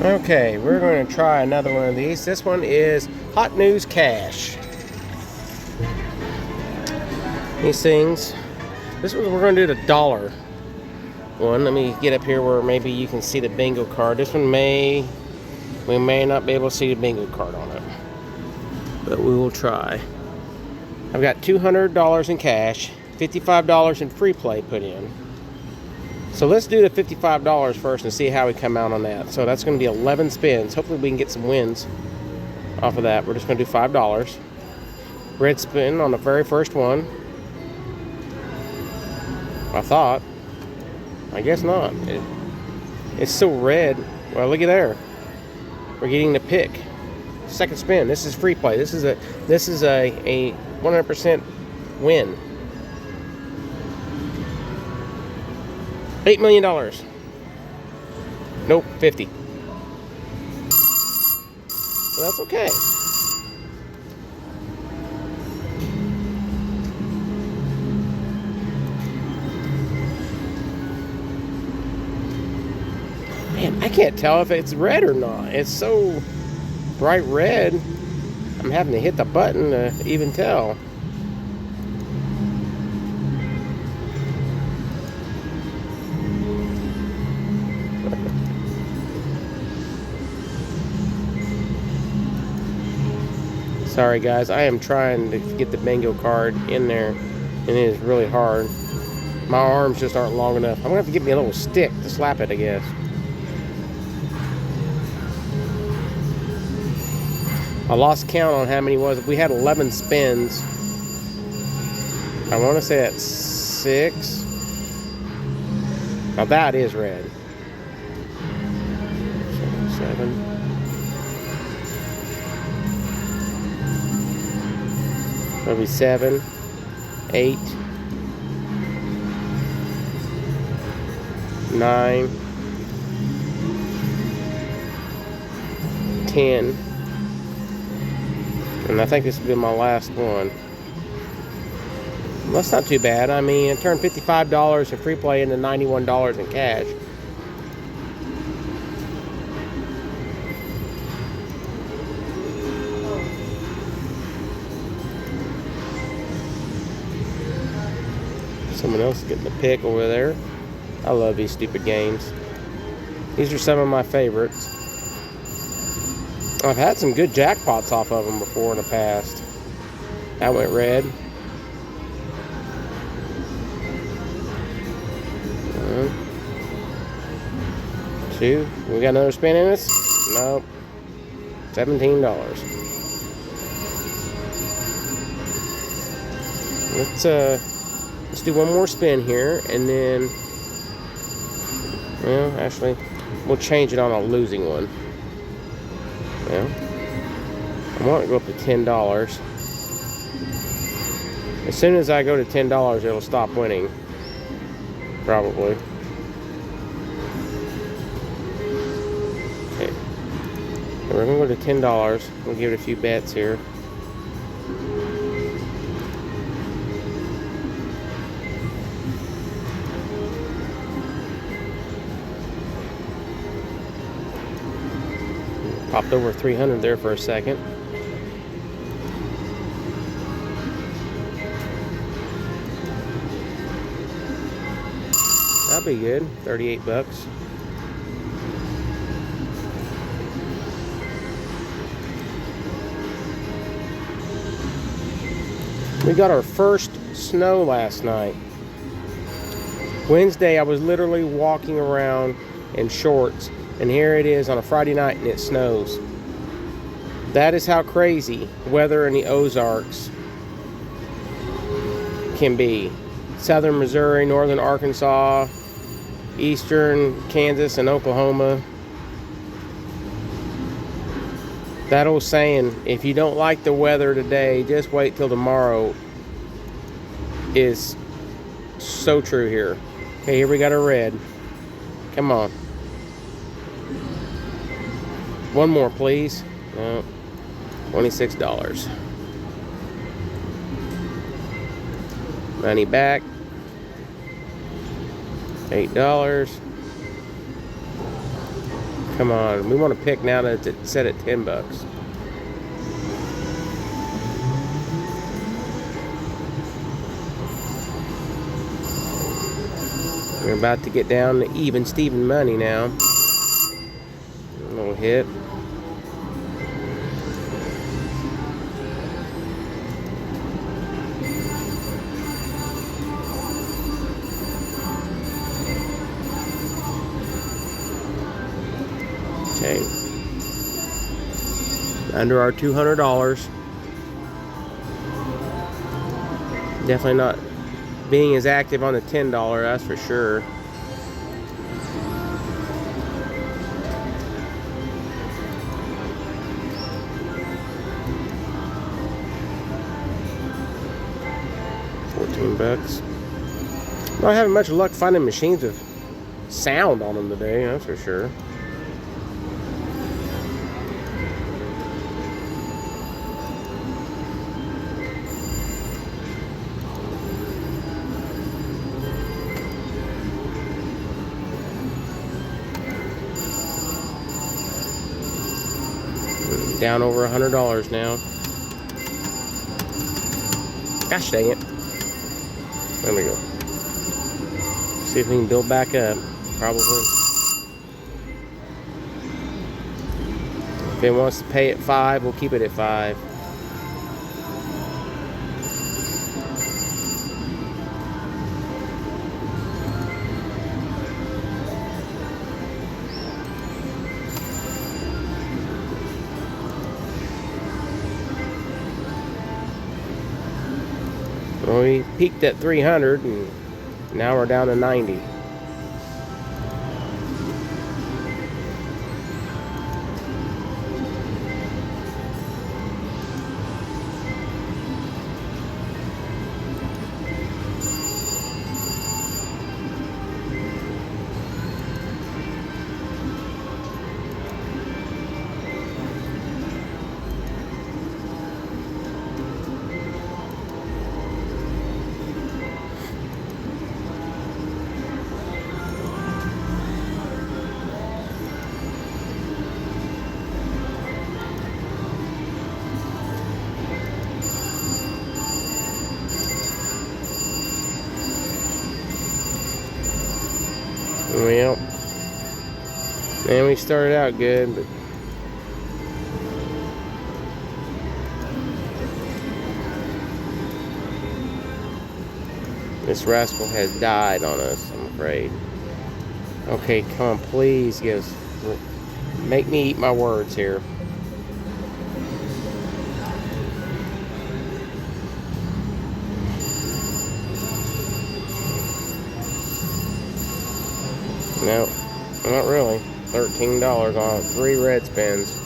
Okay, we're going to try another one of these. This one is Hot News Cash. These things. This one we're going to do the $1 one. Let me get up here where maybe you can see the bingo card. This one we may not be able to see the bingo card on it, but we will try. I've got $200 in cash, $55 in free play put in. So let's do the $55 first and see how we come out on that. So that's going to be 11 spins. Hopefully we can get some wins off of that. We're just going to do $5. Red spin on the very first one. I thought. I guess not. It's so red. Well, look at there. We're getting the pick. Second spin. This is free play. This is a 100% win. $8 million. Nope, 50. So that's okay. Man, I can't tell if it's red or not. It's so bright red. I'm having to hit the button to even tell. Sorry guys, I am trying to get the bingo card in there, and it is really hard. My arms just aren't long enough. I'm gonna have to get me a little stick to slap it, I guess. I lost count on how many it was. We had 11 spins. I want to say that's 6. Now that is red. 7. That'll be 7, 8, 9, 10, and I think this will be my last one. Well, that's not too bad. I mean, I turned $55 in free play into $91 in cash. Someone else is getting the pick over there. I love these stupid games. These are some of my favorites. I've had some good jackpots off of them before in the past. That went red. 1, 2. We got another spin in this? Nope. $17. Let's do one more spin here, and then, well, actually, we'll change it on a losing one. Well, I want to go up to $10. As soon as I go to $10, it'll stop winning. Probably. Okay. We're going to go to $10. We'll give it a few bets here. Popped over 300 there for a second. That'll be good. 38 bucks. We got our first snow last night. Wednesday, I was literally walking around in shorts, and here it is on a Friday night and it snows. That is how crazy weather in the Ozarks can be. Southern Missouri, northern Arkansas, eastern Kansas and Oklahoma. That old saying, if you don't like the weather today, just wait till tomorrow, is so true here. Okay, here we got a red. Come on. One more, please. No. $26. Money back. $8. Come on, we want to pick now that it's set at $10. We're about to get down to even Steven money now. A little hit. Okay. Under our $200. Definitely not being as active on the $10, that's for sure. $14. Not having much luck finding machines with sound on them today, that's for sure. Down over $100 now. Gosh dang it. There we go. See if we can build back up. Probably. If it wants to pay at 5, we'll keep it at 5. Well, we peaked at 300 and now we're down to 90. Well, man, we started out good, but this rascal has died on us, I'm afraid. Okay, come on, please give us, make me eat my words here. No, not really. $13 on 3 red spins.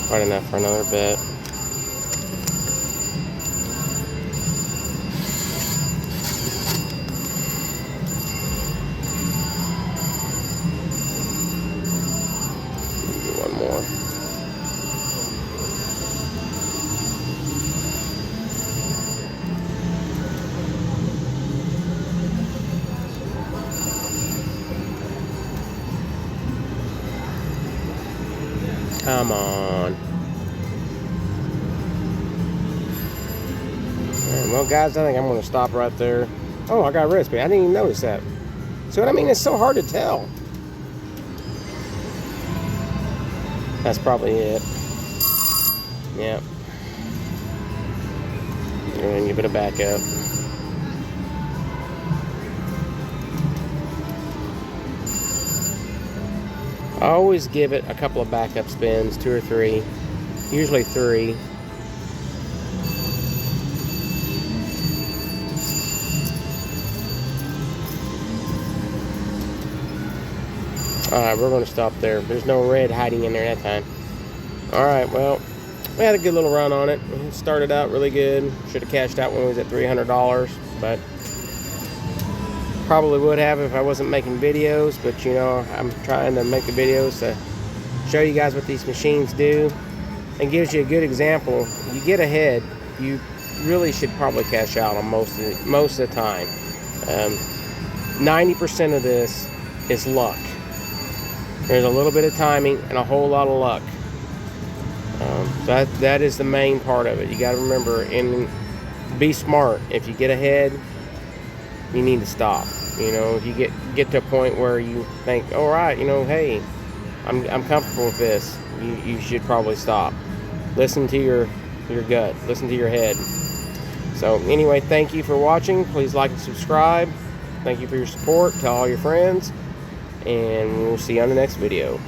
Quite enough for another bet. Come on. Man, well, guys, I think I'm going to stop right there. Oh, I got a red spin. I didn't even notice that. See what I mean? It's so hard to tell. That's probably it. Yep. And give it a backup. I always give it a couple of backup spins, 2 or 3, usually 3. Alright, we're going to stop there. There's no red hiding in there that time. Alright, well, we had a good little run on it. It started out really good. Should have cashed out when we was at $300, but probably would have if I wasn't making videos. But you know, I'm trying to make the videos to show you guys what these machines do, and gives you a good example. You get ahead, you really should probably cash out on most of the time. 90% of this is luck. There's a little bit of timing and a whole lot of luck. So that is the main part of it. You got to remember and be smart. If you get ahead, you need to stop. You know, if you get to a point where you think, all right, you know, hey, I'm comfortable with this, you should probably stop. Listen to your gut. Listen to your head. So anyway, thank you for watching. Please like and subscribe. Thank you for your support. Tell all your friends, and we'll see you on the next video.